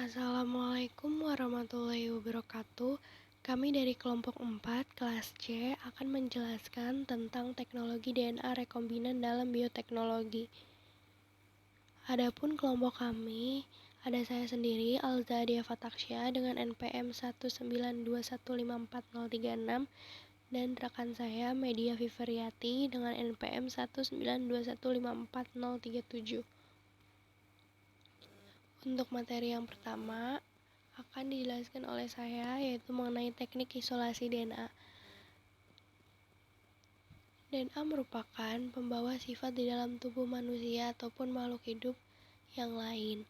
Assalamualaikum warahmatullahi wabarakatuh. Kami dari kelompok 4 kelas C akan menjelaskan tentang teknologi DNA rekombinan dalam bioteknologi. Adapun kelompok kami, ada saya sendiri, Alzadia Fataksya dengan NPM 192154036 dan rekan saya Media Viveriati dengan NPM 192154037. Untuk materi yang pertama akan dijelaskan oleh saya, yaitu mengenai teknik isolasi DNA. DNA merupakan pembawa sifat di dalam tubuh manusia ataupun makhluk hidup yang lain.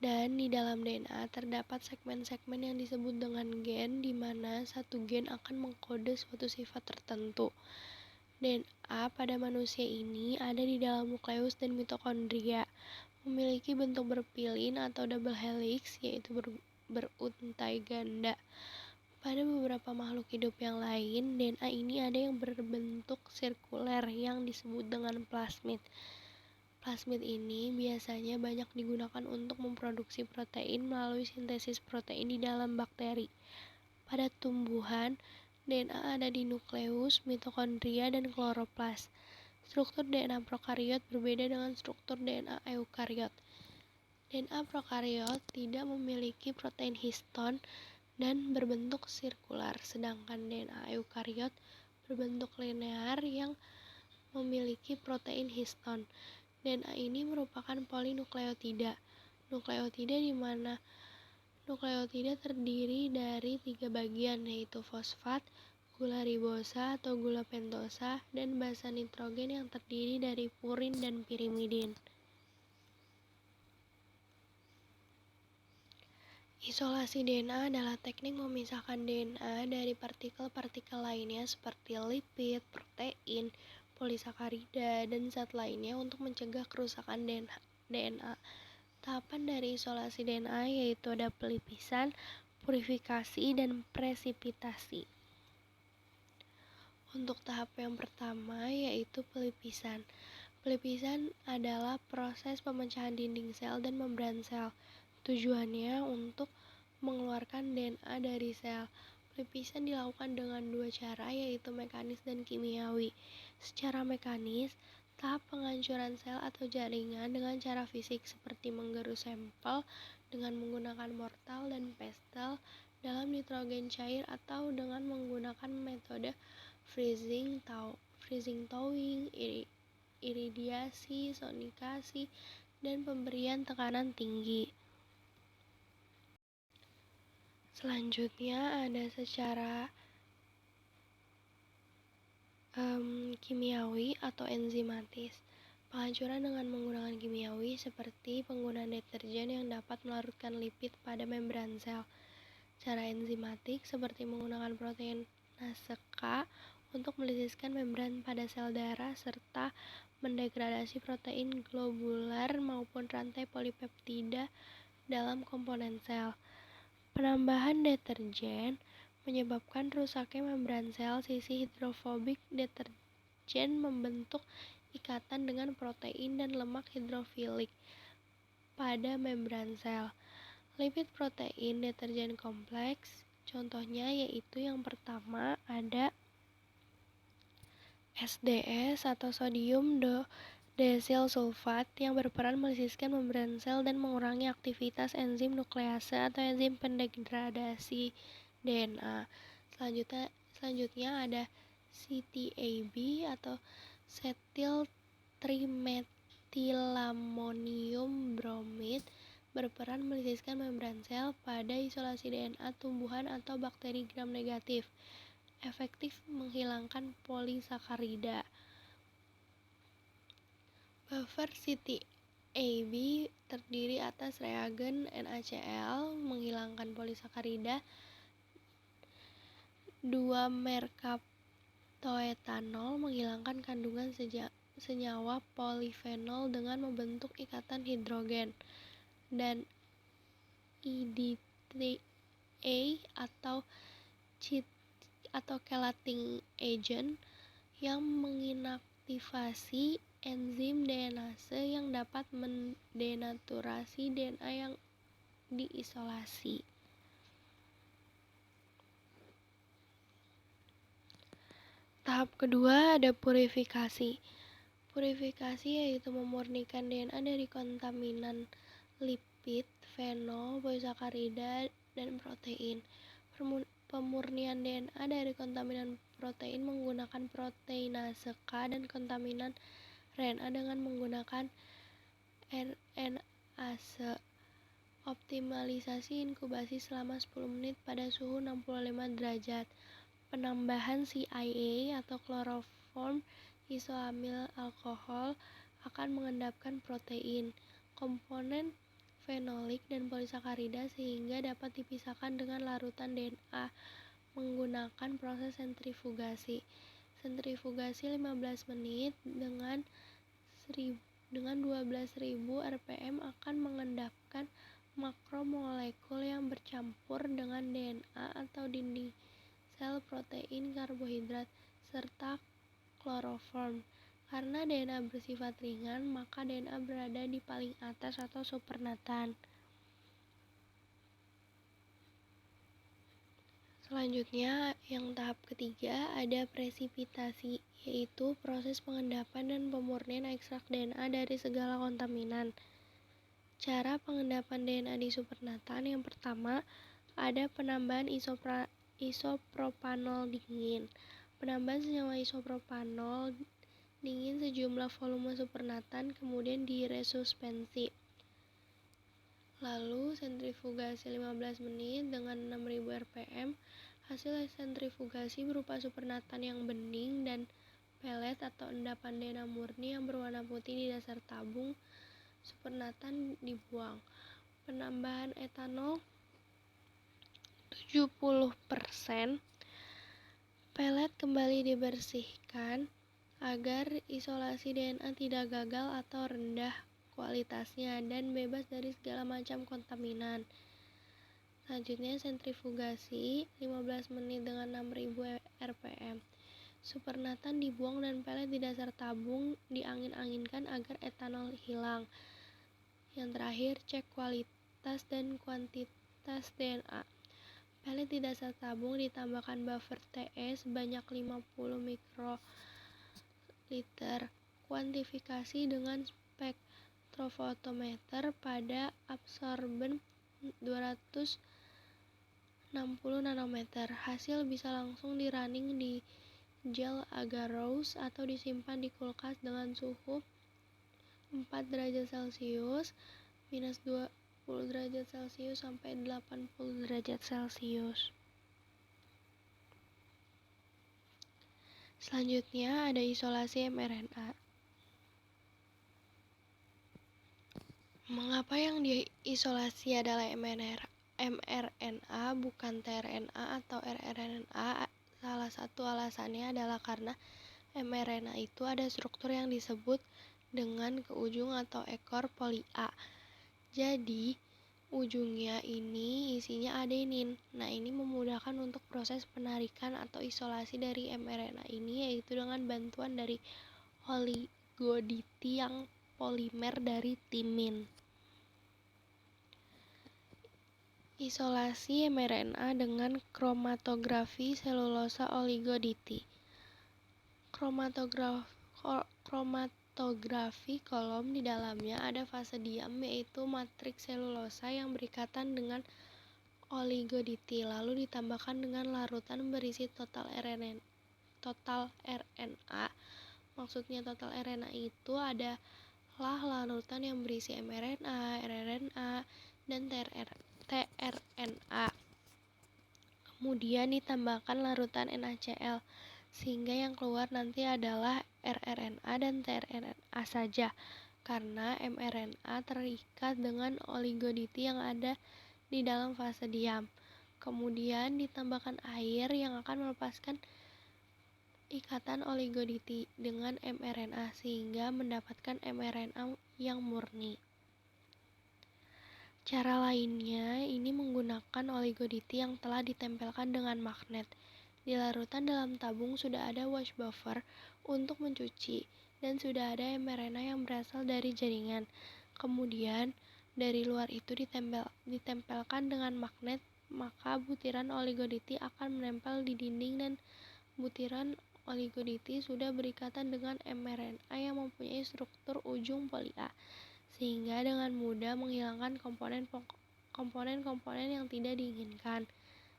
Dan di dalam DNA terdapat segmen-segmen yang disebut dengan gen, di mana satu gen akan mengkode suatu sifat tertentu. DNA pada manusia ini ada di dalam nukleus dan mitokondria, memiliki bentuk berpilin atau double helix, yaitu beruntai ganda. Pada beberapa makhluk hidup yang lain, DNA ini ada yang berbentuk sirkuler yang disebut dengan plasmid. Plasmid ini biasanya banyak digunakan untuk memproduksi protein melalui sintesis protein di dalam bakteri. Pada tumbuhan, DNA ada di nukleus, mitokondria, dan kloroplas. Struktur DNA prokariot berbeda dengan struktur DNA eukariot. DNA prokariot tidak memiliki protein histon dan berbentuk sirkular, sedangkan DNA eukariot berbentuk linear yang memiliki protein histon. DNA ini merupakan polinukleotida. Nukleotida di mana nukleotida terdiri dari 3 bagian, yaitu fosfat, gula ribosa atau gula pentosa, dan basa nitrogen yang terdiri dari purin dan pirimidin. Isolasi DNA adalah teknik memisahkan DNA dari partikel-partikel lainnya seperti lipid, protein, polisakarida, dan zat lainnya untuk mencegah kerusakan DNA. Tahapan dari isolasi DNA yaitu ada pelipisan, purifikasi, dan presipitasi. Untuk tahap yang pertama yaitu pelipisan. Pelipisan adalah proses pemecahan dinding sel dan membran sel. Tujuannya untuk mengeluarkan DNA dari sel. Pelipisan dilakukan dengan 2 cara, yaitu mekanis dan kimiawi. Secara mekanis, tahap penghancuran sel atau jaringan dengan cara fisik seperti menggerus sampel dengan menggunakan mortal dan pestle dalam nitrogen cair atau dengan menggunakan metode freezing thawing, iridiasi, sonikasi, dan pemberian tekanan tinggi. Selanjutnya ada secara kimiawi atau enzimatis. Penghancuran dengan menggunakan kimiawi seperti penggunaan deterjen yang dapat melarutkan lipid pada membran sel. Cara enzimatik seperti menggunakan proteinase K untuk melisiskan membran pada sel darah serta mendegradasi protein globular maupun rantai polipeptida dalam komponen sel. Penambahan deterjen menyebabkan rusaknya membran sel. Sisi hidrofobik deterjen membentuk ikatan dengan protein dan lemak hidrofilik pada membran sel. Lipid protein deterjen kompleks, contohnya yaitu yang pertama ada SDS atau sodium desil sulfat yang berperan melisiskan membran sel dan mengurangi aktivitas enzim nuklease atau enzim pendegradasi DNA. Selanjutnya ada CTAB atau setil trimetilamonium bromid berperan melisiskan membran sel pada isolasi DNA tumbuhan atau bakteri gram negatif, efektif menghilangkan polisakarida. Buffer CTAB terdiri atas reagen NaCl menghilangkan polisakarida, 2-merkaptoetanol menghilangkan kandungan senyawa polifenol dengan membentuk ikatan hidrogen, dan EDTA atau chelating agent yang menginaktivasi enzim DNase yang dapat mendenaturasi DNA yang diisolasi. Tahap kedua ada purifikasi. Purifikasi yaitu memurnikan DNA dari kontaminan lipid, fenol, polisakarida, dan protein. Pemurnian DNA dari kontaminan protein menggunakan proteinase K dan kontaminan RNA dengan menggunakan RNase. Optimalisasi inkubasi selama 10 menit pada suhu 65 derajat. Penambahan CIA atau kloroform isoamil alkohol akan mengendapkan protein, komponen fenolik dan polisakarida sehingga dapat dipisahkan dengan larutan DNA menggunakan proses sentrifugasi. Sentrifugasi 15 menit dengan 12.000 rpm akan mengendapkan makromolekul yang bercampur dengan DNA atau dinding sel protein karbohidrat serta kloroform. Karena DNA bersifat ringan, maka DNA berada di paling atas atau supernatan. Selanjutnya, yang tahap ketiga ada presipitasi, yaitu proses pengendapan dan pemurnian ekstrak DNA dari segala kontaminan. Cara pengendapan DNA di supernatan yang pertama ada penambahan isopropanol dingin. Penambahan senyawa isopropanol dingin sejumlah volume supernatan kemudian diresuspensi. Lalu sentrifugasi 15 menit dengan 6000 rpm. Hasil sentrifugasi berupa supernatan yang bening dan pelet atau endapan DNA murni yang berwarna putih di dasar tabung supernatan dibuang. Penambahan etanol 70%. Pelet kembali dibersihkan agar isolasi DNA tidak gagal atau rendah kualitasnya dan bebas dari segala macam kontaminan. Selanjutnya sentrifugasi 15 menit dengan 6000 rpm. Supernatan dibuang dan pelet di dasar tabung diangin-anginkan agar etanol hilang. Yang terakhir cek kualitas dan kuantitas DNA. Pelet di dasar tabung ditambahkan buffer TE sebanyak 50 mikroliter. Kuantifikasi dengan spektrofotometer pada absorben 260 nanometer. Hasil bisa langsung di running di gel agarose atau disimpan di kulkas dengan suhu 4 derajat Celcius minus 20 derajat Celcius sampai 80 derajat Celcius. Selanjutnya ada isolasi mRNA. Mengapa yang diisolasi adalah mRNA bukan tRNA atau rRNA? Salah satu alasannya adalah karena mRNA itu ada struktur yang disebut dengan keujung atau ekor poli A. Jadi, ujungnya ini isinya adenin. Nah, ini memudahkan untuk proses penarikan atau isolasi dari mRNA ini yaitu dengan bantuan dari oligoditi yang polimer dari timin. Isolasi mRNA dengan kromatografi selulosa oligoditi. Kromatografi kolom di dalamnya ada fase diam yaitu matriks selulosa yang berikatan dengan oligoditi lalu ditambahkan dengan larutan berisi total RNA. Maksudnya total RNA itu adalah larutan yang berisi mRNA, rRNA, dan tRNA. Kemudian ditambahkan larutan NaCl sehingga yang keluar nanti adalah rRNA dan tRNA saja karena mRNA terikat dengan oligoditi yang ada di dalam fase diam. Kemudian ditambahkan air yang akan melepaskan ikatan oligoditi dengan mRNA sehingga mendapatkan mRNA yang murni. Cara lainnya ini menggunakan oligoditi yang telah ditempelkan dengan magnet. Di larutan dalam tabung sudah ada wash buffer untuk mencuci dan sudah ada mRNA yang berasal dari jaringan. Kemudian dari luar itu ditempelkan dengan magnet, maka butiran oligoditi akan menempel di dinding dan butiran oligoditi sudah berikatan dengan mRNA yang mempunyai struktur ujung poli A, sehingga dengan mudah menghilangkan komponen-komponen yang tidak diinginkan.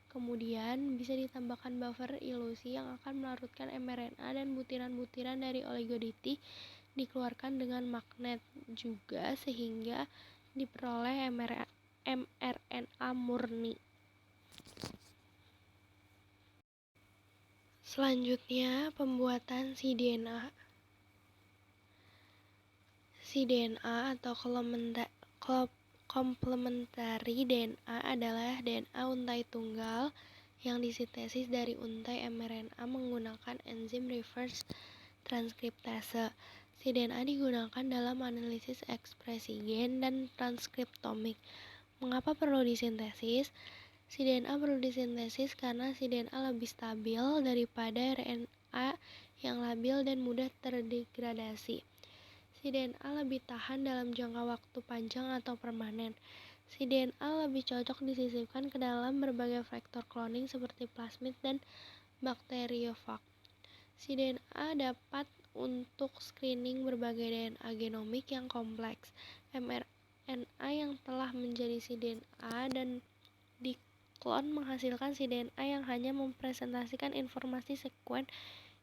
Kemudian bisa ditambahkan buffer ilusi yang akan melarutkan mRNA dan butiran-butiran dari oligoditi dikeluarkan dengan magnet juga sehingga diperoleh mRNA murni. Selanjutnya, pembuatan cDNA. cDNA atau komplementari DNA adalah DNA untai tunggal yang disintesis dari untai mRNA menggunakan enzim reverse transkriptase. cDNA digunakan dalam analisis ekspresi gen dan transkriptomik. Mengapa perlu disintesis? cDNA perlu disintesis karena cDNA lebih stabil daripada RNA yang labil dan mudah terdegradasi. cDNA lebih tahan dalam jangka waktu panjang atau permanen. cDNA lebih cocok disisipkan ke dalam berbagai vektor cloning seperti plasmid dan bakteriofag. cDNA dapat untuk screening berbagai DNA genomik yang kompleks. mRNA yang telah menjadi cDNA dan diklon menghasilkan cDNA yang hanya mempresentasikan informasi sekuen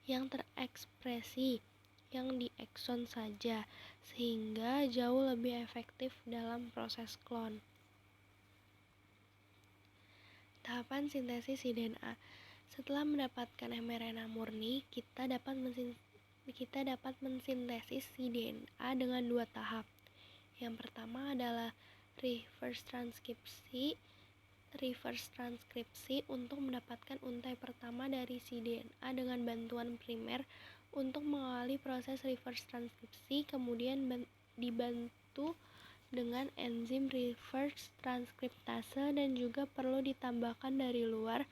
yang terekspresi yang di ekson saja, sehingga jauh lebih efektif dalam proses klon. Tahapan sintesis cDNA. Setelah mendapatkan mRNA murni, kita dapat mensintesis cDNA dengan dua tahap. Yang pertama adalah reverse transkripsi untuk mendapatkan untai pertama dari cDNA dengan bantuan primer. Untuk mengawali proses reverse transkripsi, kemudian dibantu dengan enzim reverse transkriptase dan juga perlu ditambahkan dari luar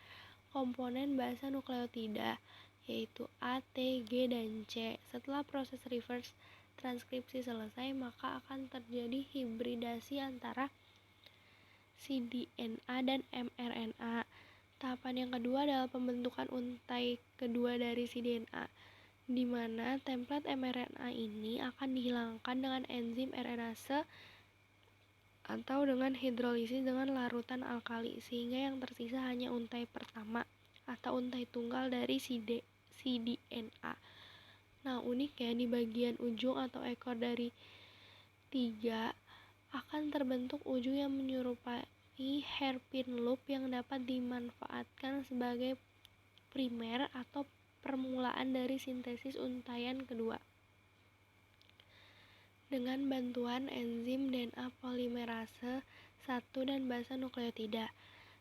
komponen basa nukleotida yaitu A, T, G, dan C. Setelah proses reverse transkripsi selesai, maka akan terjadi hibridasi antara cDNA dan mRNA. Tahapan yang kedua adalah pembentukan untai kedua dari cDNA, di mana template mRNA ini akan dihilangkan dengan enzim RNase atau dengan hidrolisis dengan larutan alkali, sehingga yang tersisa hanya untai pertama atau untai tunggal dari cDNA. Nah, uniknya di bagian ujung atau ekor dari 3 akan terbentuk ujung yang menyerupai hairpin loop yang dapat dimanfaatkan sebagai primer atau permulaan dari sintesis untaian kedua dengan bantuan enzim DNA polimerase 1 dan basa nukleotida.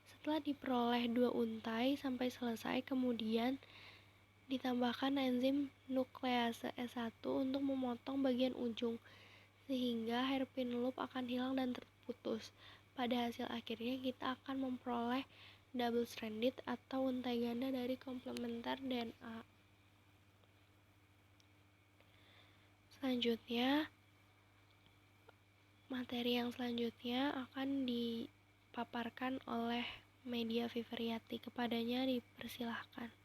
Setelah diperoleh dua untai sampai selesai, kemudian ditambahkan enzim nuklease S1 untuk memotong bagian ujung, sehingga hairpin loop akan hilang dan terputus. Pada hasil akhirnya kita akan memperoleh double stranded atau untai ganda dari komplementer DNA. Selanjutnya, materi yang selanjutnya akan dipaparkan oleh Media Viveriati. Kepadanya dipersilahkan.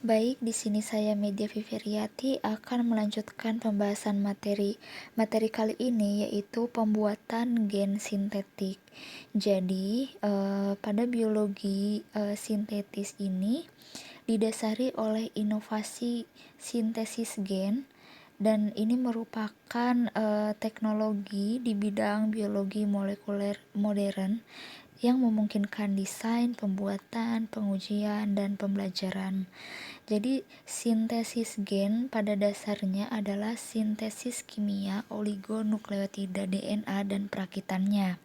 Baik, di sini saya Media Viveriati akan melanjutkan pembahasan materi. Materi kali ini yaitu pembuatan gen sintetik. Jadi, pada biologi sintetis ini didasari oleh inovasi sintesis gen, dan ini merupakan teknologi di bidang biologi molekuler modern yang memungkinkan desain, pembuatan, pengujian, dan pembelajaran. Jadi, sintesis gen pada dasarnya adalah sintesis kimia oligonukleotida DNA dan perakitannya.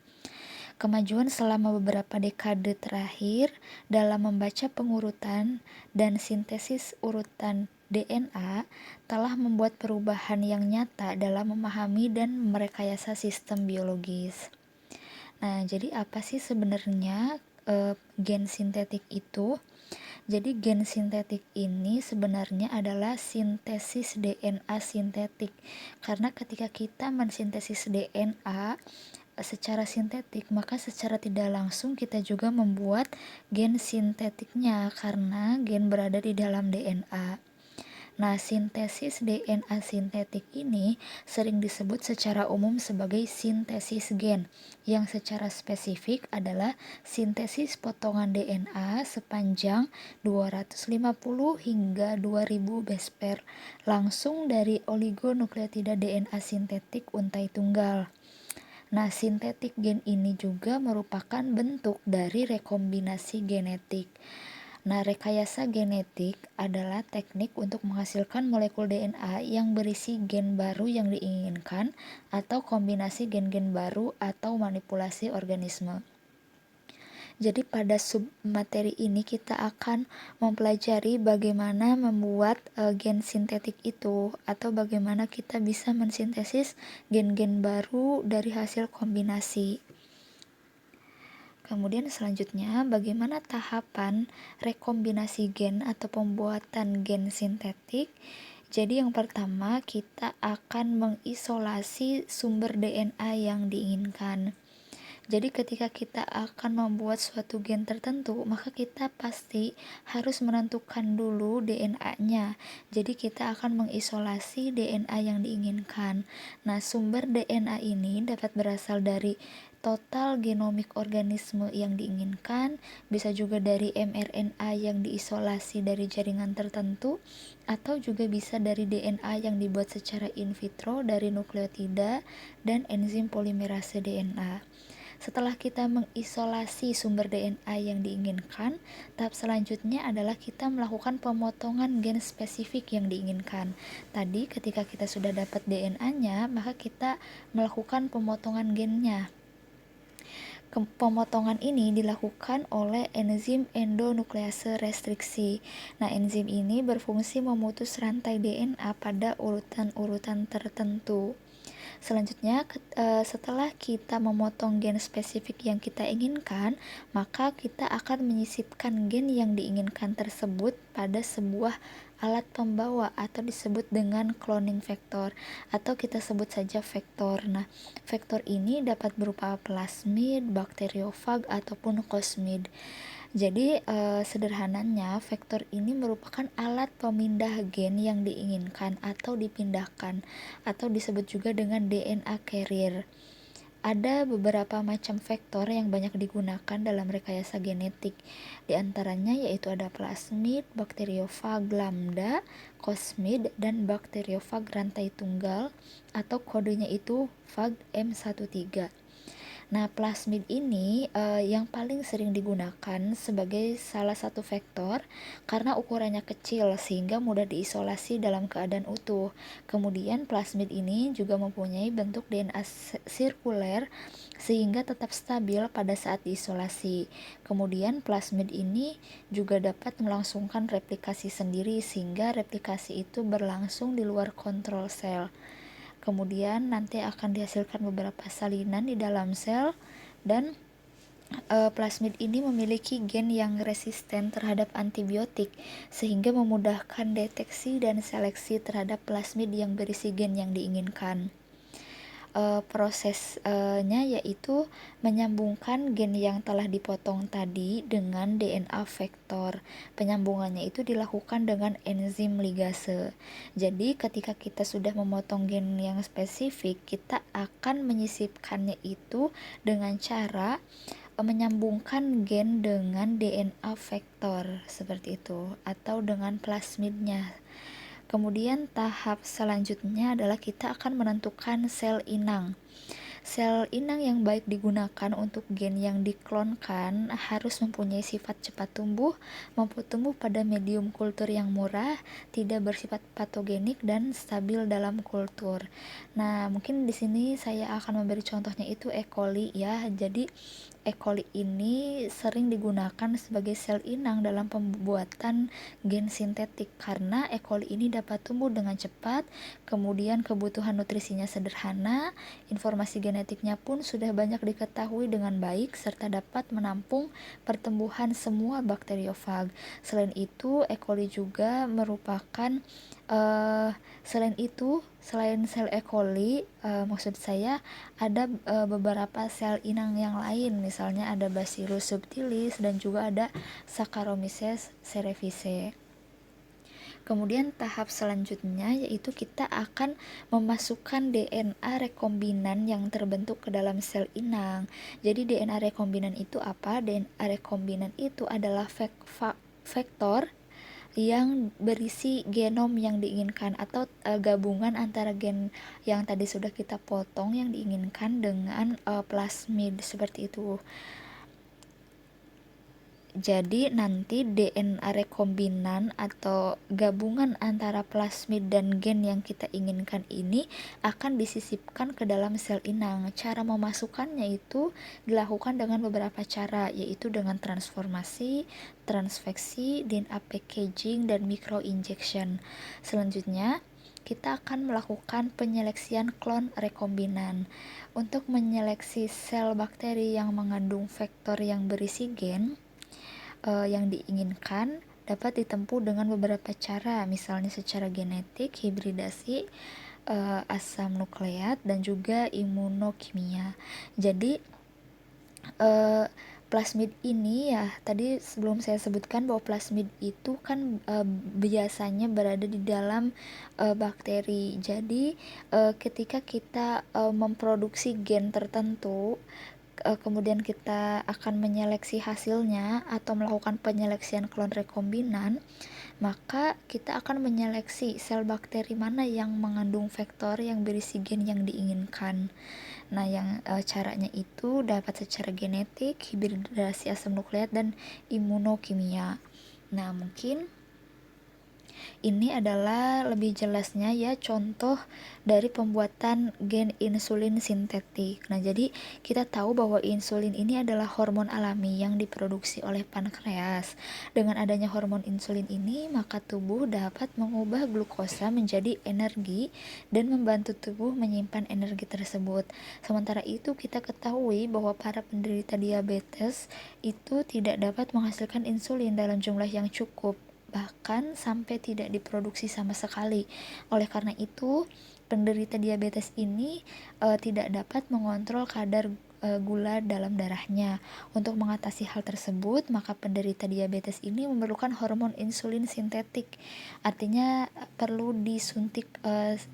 Kemajuan selama beberapa dekade terakhir dalam membaca pengurutan dan sintesis urutan DNA telah membuat perubahan yang nyata dalam memahami dan merekayasa sistem biologis. Nah, jadi apa sih sebenarnya gen sintetik itu? Jadi gen sintetik ini sebenarnya adalah sintesis DNA sintetik. Karena ketika kita mensintesis DNA secara sintetik, maka secara tidak langsung kita juga membuat gen sintetiknya karena gen berada di dalam DNA. Nah, sintesis DNA sintetik ini sering disebut secara umum sebagai sintesis gen, yang secara spesifik adalah sintesis potongan DNA sepanjang 250 hingga 2000 base pair langsung dari oligonukleotida DNA sintetik untai tunggal. Nah, sintetik gen ini juga merupakan bentuk dari rekombinasi genetik. Nah, rekayasa genetik adalah teknik untuk menghasilkan molekul DNA yang berisi gen baru yang diinginkan atau kombinasi gen-gen baru atau manipulasi organisme. Jadi pada submateri ini kita akan mempelajari bagaimana membuat gen sintetik itu atau bagaimana kita bisa mensintesis gen-gen baru dari hasil kombinasi. Kemudian selanjutnya, bagaimana tahapan rekombinasi gen atau pembuatan gen sintetik? Jadi yang pertama, kita akan mengisolasi sumber DNA yang diinginkan. Jadi ketika kita akan membuat suatu gen tertentu, maka kita pasti harus menentukan dulu DNA-nya. Jadi kita akan mengisolasi DNA yang diinginkan. Nah, sumber DNA ini dapat berasal dari total genomik organisme yang diinginkan, bisa juga dari mRNA yang diisolasi dari jaringan tertentu, atau juga bisa dari DNA yang dibuat secara in vitro dari nukleotida dan enzim polimerase DNA. Setelah kita mengisolasi sumber DNA yang diinginkan, tahap selanjutnya adalah kita melakukan pemotongan gen spesifik yang diinginkan. Tadi ketika kita sudah dapat DNA-nya, maka kita melakukan pemotongan gennya. Pemotongan ini dilakukan oleh enzim endonuklease restriksi. Nah, enzim ini berfungsi memutus rantai DNA pada urutan-urutan tertentu. Selanjutnya, setelah kita memotong gen spesifik yang kita inginkan, maka kita akan menyisipkan gen yang diinginkan tersebut pada sebuah alat pembawa atau disebut dengan cloning vektor atau kita sebut saja vektor. Nah, vektor ini dapat berupa plasmid, bakteriofag ataupun kosmid. Jadi sederhananya vektor ini merupakan alat pemindah gen yang diinginkan atau dipindahkan atau disebut juga dengan DNA carrier. Ada beberapa macam vektor yang banyak digunakan dalam rekayasa genetik. Di antaranya yaitu ada plasmid, bakteriofag lambda, kosmid, dan bakteriofag rantai tunggal atau kodenya itu fag M13. Nah, plasmid ini yang paling sering digunakan sebagai salah satu vektor karena ukurannya kecil sehingga mudah diisolasi dalam keadaan utuh. Kemudian plasmid ini juga mempunyai bentuk DNA sirkuler sehingga tetap stabil pada saat diisolasi. Kemudian plasmid ini juga dapat melangsungkan replikasi sendiri sehingga replikasi itu berlangsung di luar kontrol sel. Kemudian nanti akan dihasilkan beberapa salinan di dalam sel dan plasmid ini memiliki gen yang resisten terhadap antibiotik sehingga memudahkan deteksi dan seleksi terhadap plasmid yang berisi gen yang diinginkan. Prosesnya yaitu menyambungkan gen yang telah dipotong tadi dengan DNA vektor. Penyambungannya itu dilakukan dengan enzim ligase. Jadi ketika kita sudah memotong gen yang spesifik, kita akan menyisipkannya itu dengan cara menyambungkan gen dengan DNA vektor seperti itu atau dengan plasmidnya. Kemudian tahap selanjutnya adalah kita akan menentukan sel inang. Sel inang yang baik digunakan untuk gen yang diklonkan harus mempunyai sifat cepat tumbuh, mampu tumbuh pada medium kultur yang murah, tidak bersifat patogenik dan stabil dalam kultur. Nah, mungkin di sini saya akan memberi contohnya itu E. coli ya. Jadi E. coli ini sering digunakan sebagai sel inang dalam pembuatan gen sintetik karena E. coli ini dapat tumbuh dengan cepat, kemudian kebutuhan nutrisinya sederhana, informasi genetik genetiknya pun sudah banyak diketahui dengan baik serta dapat menampung pertumbuhan semua bakteriofag. Selain itu, E. coli juga merupakan selain sel E. coli, maksud saya ada beberapa sel inang yang lain, misalnya ada Bacillus subtilis dan juga ada Saccharomyces cerevisiae. Kemudian tahap selanjutnya yaitu kita akan memasukkan DNA rekombinan yang terbentuk ke dalam sel inang. Jadi DNA rekombinan itu apa? DNA rekombinan itu adalah vektor yang berisi genom yang diinginkan atau gabungan antara gen yang tadi sudah kita potong yang diinginkan dengan plasmid seperti itu. Jadi nanti DNA rekombinan atau gabungan antara plasmid dan gen yang kita inginkan ini akan disisipkan ke dalam sel inang. Cara memasukkannya itu dilakukan dengan beberapa cara, yaitu dengan transformasi, transfeksi, DNA packaging, dan microinjection. Selanjutnya, kita akan melakukan penyeleksian klon rekombinan. Untuk menyeleksi sel bakteri yang mengandung vektor yang berisi gen yang diinginkan dapat ditempuh dengan beberapa cara, misalnya secara genetik, hibridasi, asam nukleat, dan juga imunokimia. Jadi plasmid ini ya tadi sebelum saya sebutkan bahwa plasmid itu kan biasanya berada di dalam bakteri. Jadi ketika kita memproduksi gen tertentu, kemudian kita akan menyeleksi hasilnya atau melakukan penyeleksian klon rekombinan, maka kita akan menyeleksi sel bakteri mana yang mengandung vektor yang berisi gen yang diinginkan. Nah, yang caranya itu dapat secara genetik, hibridasi asam nukleat, dan imunokimia. Nah, mungkin ini adalah lebih jelasnya ya contoh dari pembuatan gen insulin sintetik. Nah, jadi kita tahu bahwa insulin ini adalah hormon alami yang diproduksi oleh pankreas. Dengan adanya hormon insulin ini, maka tubuh dapat mengubah glukosa menjadi energi dan membantu tubuh menyimpan energi tersebut. Sementara itu, kita ketahui bahwa para penderita diabetes itu tidak dapat menghasilkan insulin dalam jumlah yang cukup, bahkan sampai tidak diproduksi sama sekali. Oleh karena itu, penderita diabetes ini tidak dapat mengontrol kadar gula dalam darahnya. Untuk mengatasi hal tersebut, maka penderita diabetes ini memerlukan hormon insulin sintetik. Artinya perlu disuntik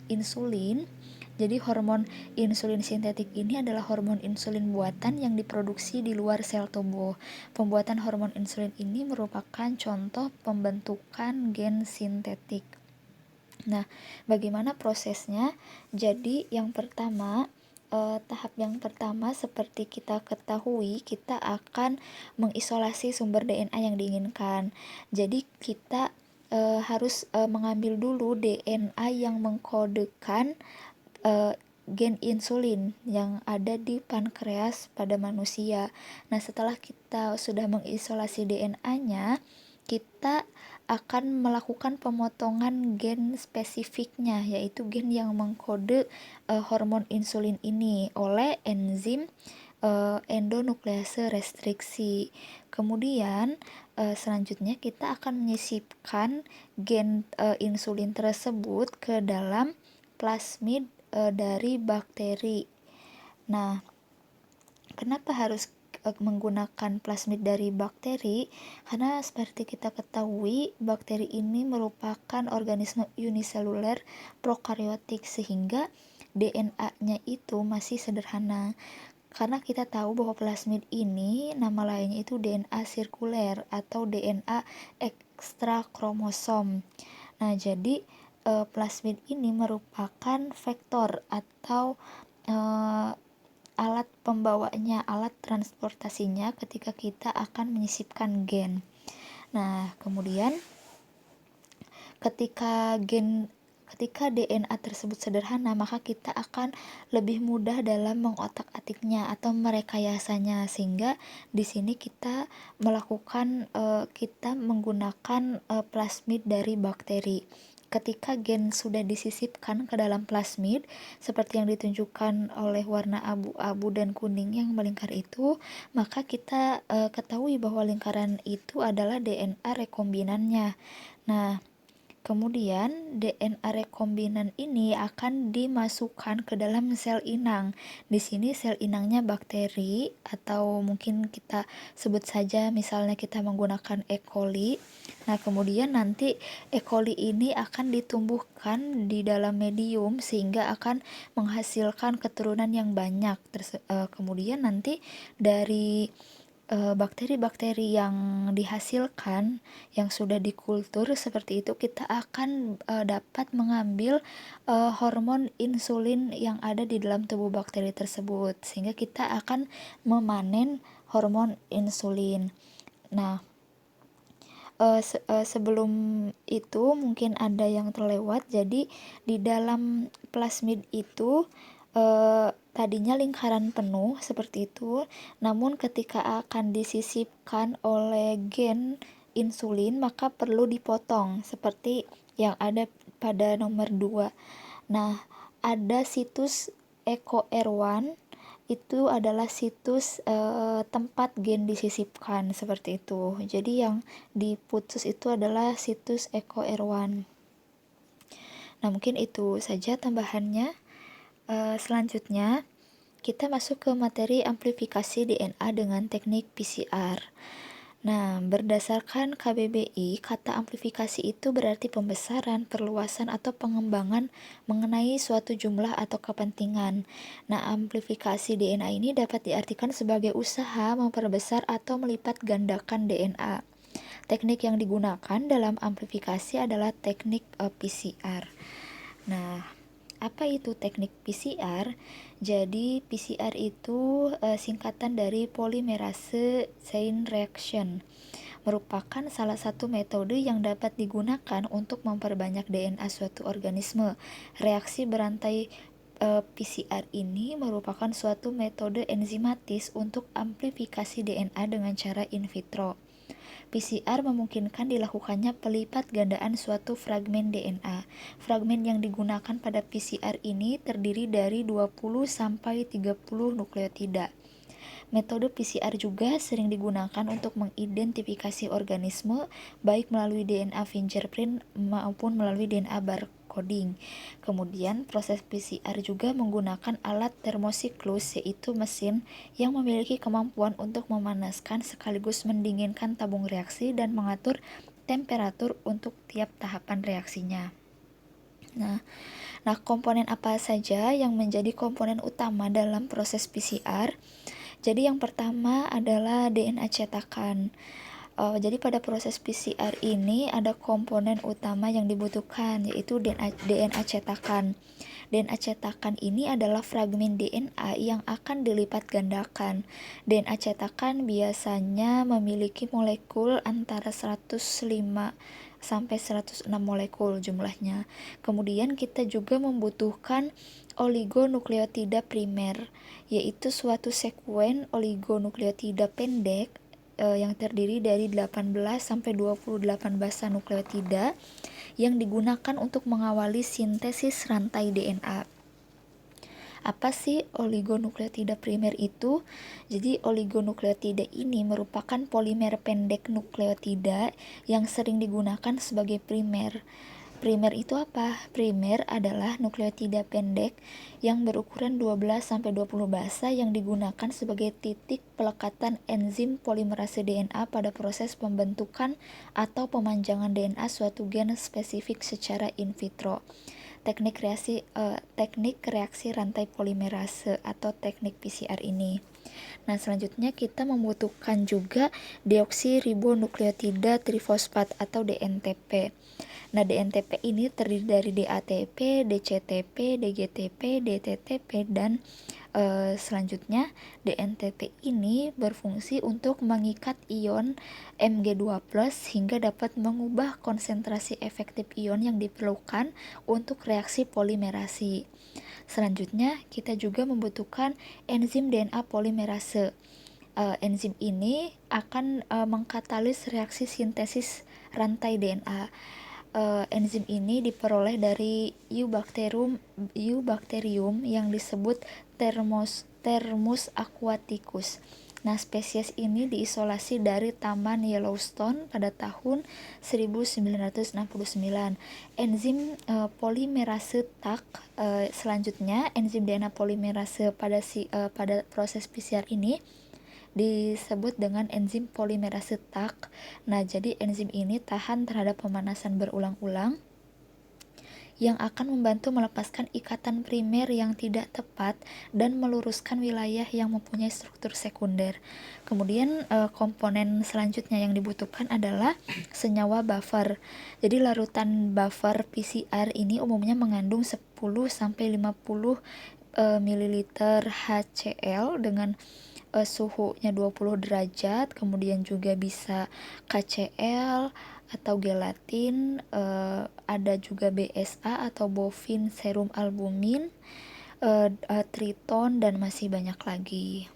insulin. Jadi hormon insulin sintetik ini adalah hormon insulin buatan yang diproduksi di luar sel tubuh. Pembuatan hormon insulin ini merupakan contoh pembentukan gen sintetik. Nah, bagaimana prosesnya? Jadi yang pertama, tahap yang pertama seperti kita ketahui, kita akan mengisolasi sumber DNA yang diinginkan. Jadi kita harus mengambil dulu DNA yang mengkodekan gen insulin yang ada di pankreas pada manusia. Nah, setelah kita sudah mengisolasi DNA-nya, kita akan melakukan pemotongan gen spesifiknya, yaitu gen yang mengkode hormon insulin ini oleh enzim endonuklease restriksi. Kemudian selanjutnya kita akan menyisipkan gen insulin tersebut ke dalam plasmid dari bakteri. Nah, kenapa harus menggunakan plasmid dari bakteri? Karena seperti kita ketahui, bakteri ini merupakan organisme uniseluler prokaryotik sehingga DNA-nya itu masih sederhana. Karena kita tahu bahwa plasmid ini nama lainnya itu DNA sirkuler atau DNA ekstra kromosom. Nah, jadi plasmid ini merupakan vektor atau alat pembawanya, alat transportasinya ketika kita akan menyisipkan gen. Nah, kemudian ketika DNA tersebut sederhana, maka kita akan lebih mudah dalam mengotak-atiknya atau merekayasanya, sehingga di sini kita menggunakan plasmid dari bakteri. ketika gen sudah disisipkan ke dalam plasmid seperti yang ditunjukkan oleh warna abu-abu dan kuning yang melingkar itu, maka kita ketahui bahwa lingkaran itu adalah DNA rekombinannya. Nah, kemudian DNA rekombinan ini akan dimasukkan ke dalam sel inang. Di sini sel inangnya bakteri atau mungkin kita sebut saja misalnya kita menggunakan E. coli. Nah, kemudian nanti E. coli ini akan ditumbuhkan di dalam medium sehingga akan menghasilkan keturunan yang banyak. Kemudian nanti dari bakteri-bakteri yang dihasilkan yang sudah dikultur seperti itu, kita akan dapat mengambil hormon insulin yang ada di dalam tubuh bakteri tersebut sehingga kita akan memanen hormon insulin. Nah, sebelum itu mungkin ada yang terlewat. Jadi di dalam plasmid itu tadinya lingkaran penuh seperti itu, namun ketika akan disisipkan oleh gen insulin maka perlu dipotong seperti yang ada pada nomor 2. Nah, ada situs EcoR1, itu adalah situs tempat gen disisipkan seperti itu. Jadi yang diputus itu adalah situs EcoR1. Nah, mungkin itu saja tambahannya. Selanjutnya kita masuk ke materi amplifikasi DNA dengan teknik PCR. Nah, berdasarkan KBBI, kata amplifikasi itu berarti pembesaran, perluasan, atau pengembangan mengenai suatu jumlah atau kepentingan. Nah, amplifikasi DNA ini dapat diartikan sebagai usaha memperbesar atau melipat gandakan DNA. Teknik yang digunakan dalam amplifikasi adalah teknik PCR. Nah, apa itu teknik PCR? Jadi PCR itu singkatan dari polymerase chain reaction, merupakan salah satu metode yang dapat digunakan untuk memperbanyak DNA suatu organisme. Reaksi berantai PCR ini merupakan suatu metode enzimatis untuk amplifikasi DNA dengan cara in vitro. PCR memungkinkan dilakukannya pelipat gandaan suatu fragmen DNA. Fragmen yang digunakan pada PCR ini terdiri dari 20 sampai 30 nukleotida. Metode PCR juga sering digunakan untuk mengidentifikasi organisme baik melalui DNA fingerprint maupun melalui DNA barcoding. Kemudian proses PCR juga menggunakan alat thermosiklus, yaitu mesin yang memiliki kemampuan untuk memanaskan sekaligus mendinginkan tabung reaksi dan mengatur temperatur untuk tiap tahapan reaksinya. Nah, komponen apa saja yang menjadi komponen utama dalam proses PCR? Jadi yang pertama adalah DNA cetakan. Jadi pada proses PCR ini ada komponen utama yang dibutuhkan, yaitu DNA cetakan. DNA cetakan ini adalah fragmen DNA yang akan dilipat gandakan. DNA cetakan biasanya memiliki molekul antara 105 sampai 106 molekul jumlahnya. Kemudian kita juga membutuhkan oligonukleotida primer, yaitu suatu sekuen oligonukleotida pendek yang terdiri dari 18 sampai 28 basa nukleotida yang digunakan untuk mengawali sintesis rantai DNA. Apa sih oligonukleotida primer itu? Jadi oligonukleotida ini merupakan polimer pendek nukleotida yang sering digunakan sebagai primer. Primer itu apa? Primer adalah nukleotida pendek yang berukuran 12-20 basa yang digunakan sebagai titik pelekatan enzim polimerase DNA pada proses pembentukan atau pemanjangan DNA suatu gen spesifik secara in vitro. Teknik reaksi rantai polimerase atau teknik PCR ini. Nah, selanjutnya kita membutuhkan juga deoksiribonukleotida trifosfat atau DNTP. Nah, DNTP ini terdiri dari DATP, DCTP, DGTP, DTTP, dan selanjutnya DNTP ini berfungsi untuk mengikat ion Mg2+ hingga dapat mengubah konsentrasi efektif ion yang diperlukan untuk reaksi polimerasi. Selanjutnya, kita juga membutuhkan enzim DNA polimerase. Enzim ini akan mengkatalis reaksi sintesis rantai DNA. enzim ini diperoleh dari Eubacterium yang disebut Thermus aquaticus. Nah, spesies ini diisolasi dari Taman Yellowstone pada tahun 1969. Enzim polimerase TAC, selanjutnya enzim DNA polimerase pada proses PCR ini disebut dengan enzim polimerase TAC. Nah, jadi enzim ini tahan terhadap pemanasan berulang-ulang yang akan membantu melepaskan ikatan primer yang tidak tepat dan meluruskan wilayah yang mempunyai struktur sekunder. Kemudian komponen selanjutnya yang dibutuhkan adalah senyawa buffer. Jadi larutan buffer PCR ini umumnya mengandung 10-50 ml HCl dengan suhunya 20 derajat, kemudian juga bisa KCl atau gelatin, ada juga BSA atau bovine serum albumin, triton, dan masih banyak lagi.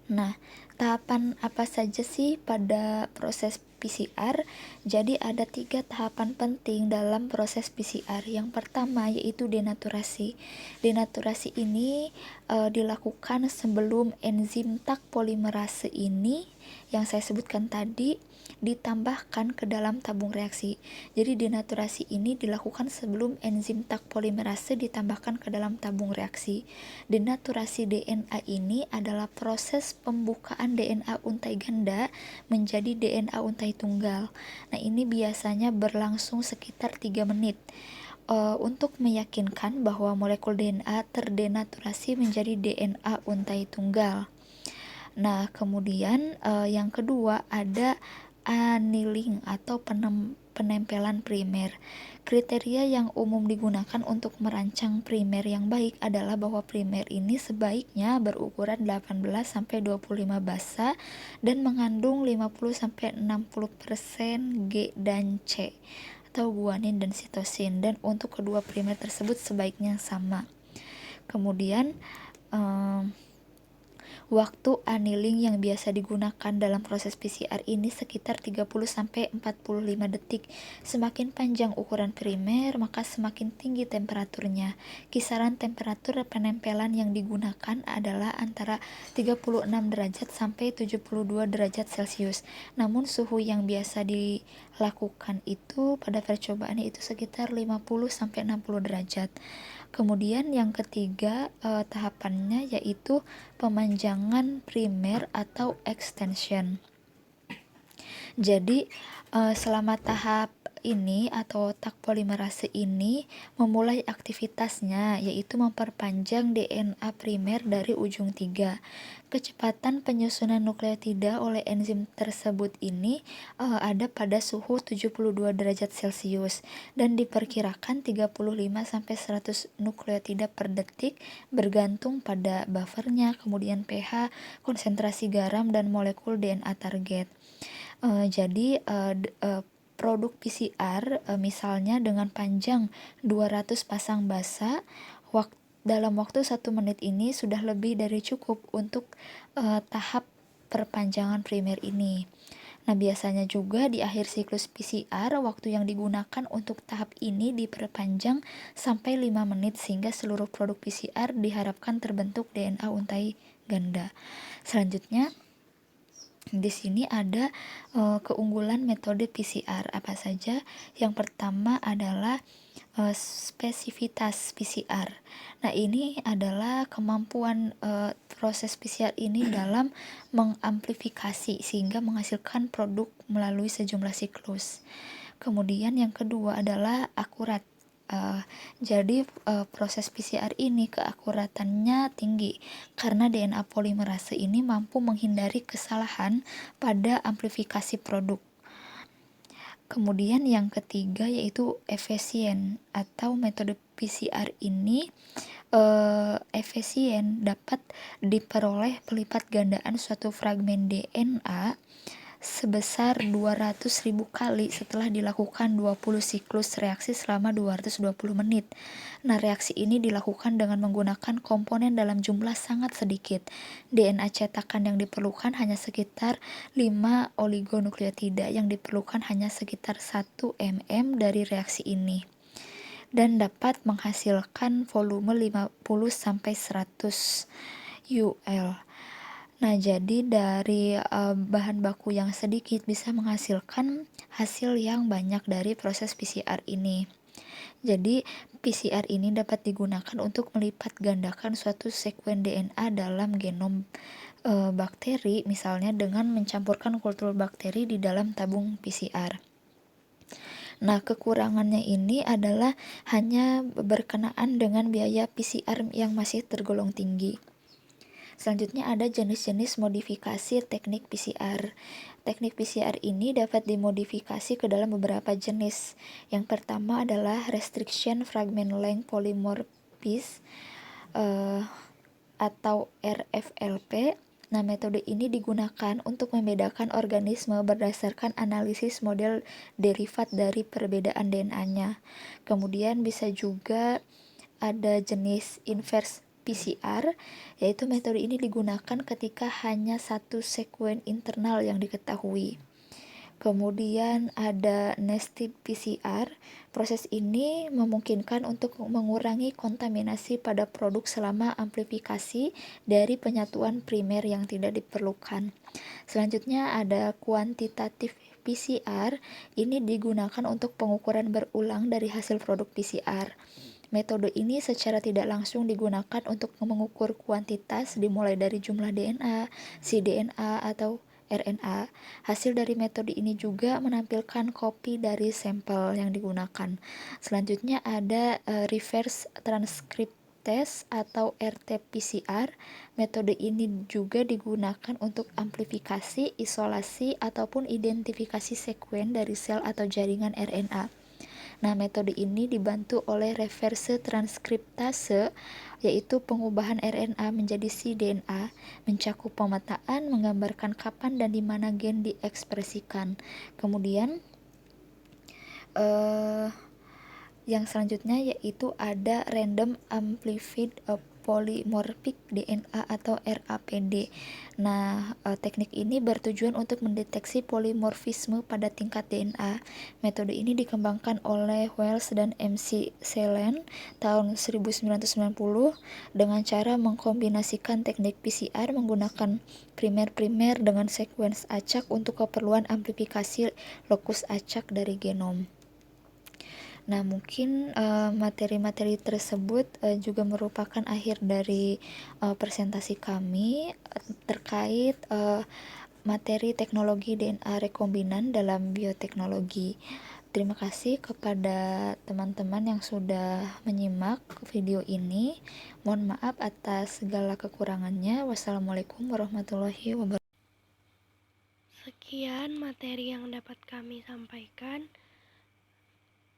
Nah, tahapan apa saja sih pada proses PCR? Jadi ada 3 tahapan penting dalam proses PCR. Yang pertama yaitu denaturasi. Denaturasi ini dilakukan sebelum enzim TAC polimerase ini yang saya sebutkan tadi ditambahkan ke dalam tabung reaksi. Jadi denaturasi ini dilakukan sebelum enzim TAC polimerase ditambahkan ke dalam tabung reaksi. Denaturasi DNA ini adalah proses pembukaan DNA untai ganda menjadi DNA untai tunggal. Nah, ini biasanya berlangsung sekitar 3 menit. Untuk meyakinkan bahwa molekul DNA terdenaturasi menjadi DNA untai tunggal. Nah, kemudian yang kedua ada annealing atau penempelan primer. Kriteria yang umum digunakan untuk merancang primer yang baik adalah bahwa primer ini sebaiknya berukuran 18-25 basa dan mengandung 50-60% G dan C atau guanin dan sitosin, dan untuk kedua primer tersebut sebaiknya sama. Kemudian waktu annealing yang biasa digunakan dalam proses PCR ini sekitar 30-45 detik. Semakin panjang ukuran primer, maka semakin tinggi temperaturnya. Kisaran temperatur penempelan yang digunakan adalah antara 36 derajat sampai 72 derajat Celcius. Namun suhu yang biasa dilakukan itu pada percobaan itu sekitar 50-60 derajat. Kemudian yang ketiga tahapannya yaitu pemanjangan primer atau extension. Jadi selama tahap ini atau TAC polimerase ini memulai aktivitasnya yaitu memperpanjang DNA primer dari ujung 3. Kecepatan penyusunan nukleotida oleh enzim tersebut ini ada pada suhu 72 derajat Celcius dan diperkirakan 35-100 nukleotida per detik bergantung pada buffernya, kemudian pH, konsentrasi garam, dan molekul DNA target. Jadi produk PCR misalnya dengan panjang 200 pasang basa dalam waktu 1 menit ini sudah lebih dari cukup untuk tahap perpanjangan primer ini. Nah, biasanya juga di akhir siklus PCR waktu yang digunakan untuk tahap ini diperpanjang sampai 5 menit sehingga seluruh produk PCR diharapkan terbentuk DNA untai ganda. Selanjutnya di sini ada keunggulan metode PCR apa saja. Yang pertama adalah spesifitas PCR. Nah, ini adalah kemampuan proses PCR ini dalam mengamplifikasi sehingga menghasilkan produk melalui sejumlah siklus. Kemudian yang kedua adalah akurat. Jadi proses PCR ini keakuratannya tinggi karena DNA polimerase ini mampu menghindari kesalahan pada amplifikasi produk. Kemudian yang ketiga yaitu efisien atau metode PCR ini efisien dapat diperoleh pelipat gandaan suatu fragmen DNA sebesar 200.000 kali setelah dilakukan 20 siklus reaksi selama 220 menit. Nah, reaksi ini dilakukan dengan menggunakan komponen dalam jumlah sangat sedikit. DNA cetakan yang diperlukan hanya sekitar 5 oligonukleotida, yang diperlukan hanya sekitar 1 mm dari reaksi ini, dan dapat menghasilkan volume 50-100 UL. Nah, jadi dari bahan baku yang sedikit bisa menghasilkan hasil yang banyak dari proses PCR ini. Jadi, PCR ini dapat digunakan untuk melipat gandakan suatu sekuen DNA dalam genom bakteri, misalnya dengan mencampurkan kultur bakteri di dalam tabung PCR. Nah, kekurangannya ini adalah hanya berkenaan dengan biaya PCR yang masih tergolong tinggi. Selanjutnya ada jenis-jenis modifikasi teknik PCR. Teknik PCR ini dapat dimodifikasi ke dalam beberapa jenis. Yang pertama adalah Restriction Fragment Length Polymorphism atau RFLP. Nah, metode ini digunakan untuk membedakan organisme berdasarkan analisis model derivat dari perbedaan DNA-nya. Kemudian bisa juga ada jenis inverse PCR, yaitu metode ini digunakan ketika hanya satu sekuen internal yang diketahui. Kemudian ada nested PCR. Proses ini memungkinkan untuk mengurangi kontaminasi pada produk selama amplifikasi dari penyatuan primer yang tidak diperlukan. Selanjutnya ada kuantitatif PCR. Ini digunakan untuk pengukuran berulang dari hasil produk PCR. Metode ini secara tidak langsung digunakan untuk mengukur kuantitas dimulai dari jumlah DNA, cDNA, atau RNA. Hasil dari metode ini juga menampilkan kopi dari sampel yang digunakan. Selanjutnya ada reverse transcriptase atau RT-PCR. Metode ini juga digunakan untuk amplifikasi, isolasi, ataupun identifikasi sekuen dari sel atau jaringan RNA. Nah, metode ini dibantu oleh reverse transkriptase, yaitu pengubahan RNA menjadi cDNA, mencakup pemetaan, menggambarkan kapan dan di mana gen diekspresikan. Kemudian, yang selanjutnya yaitu ada Random Amplified Polymorphic DNA atau RAPD. Nah, teknik ini bertujuan untuk mendeteksi polimorfisme pada tingkat DNA. Metode ini dikembangkan oleh Wells dan MC Selen tahun 1990 dengan cara mengkombinasikan teknik PCR menggunakan primer-primer dengan sekuens acak untuk keperluan amplifikasi lokus acak dari genom. Nah, mungkin materi-materi tersebut juga merupakan akhir dari presentasi kami terkait materi teknologi DNA rekombinan dalam bioteknologi. Terima kasih kepada teman-teman yang sudah menyimak video ini. Mohon maaf atas segala kekurangannya. Wassalamualaikum warahmatullahi wabarakatuh. Sekian materi yang dapat kami sampaikan.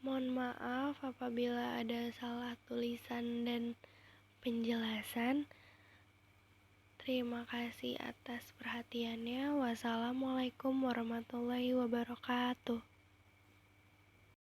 Mohon maaf apabila ada salah tulisan dan penjelasan. Terima kasih atas perhatiannya. Wassalamualaikum warahmatullahi wabarakatuh.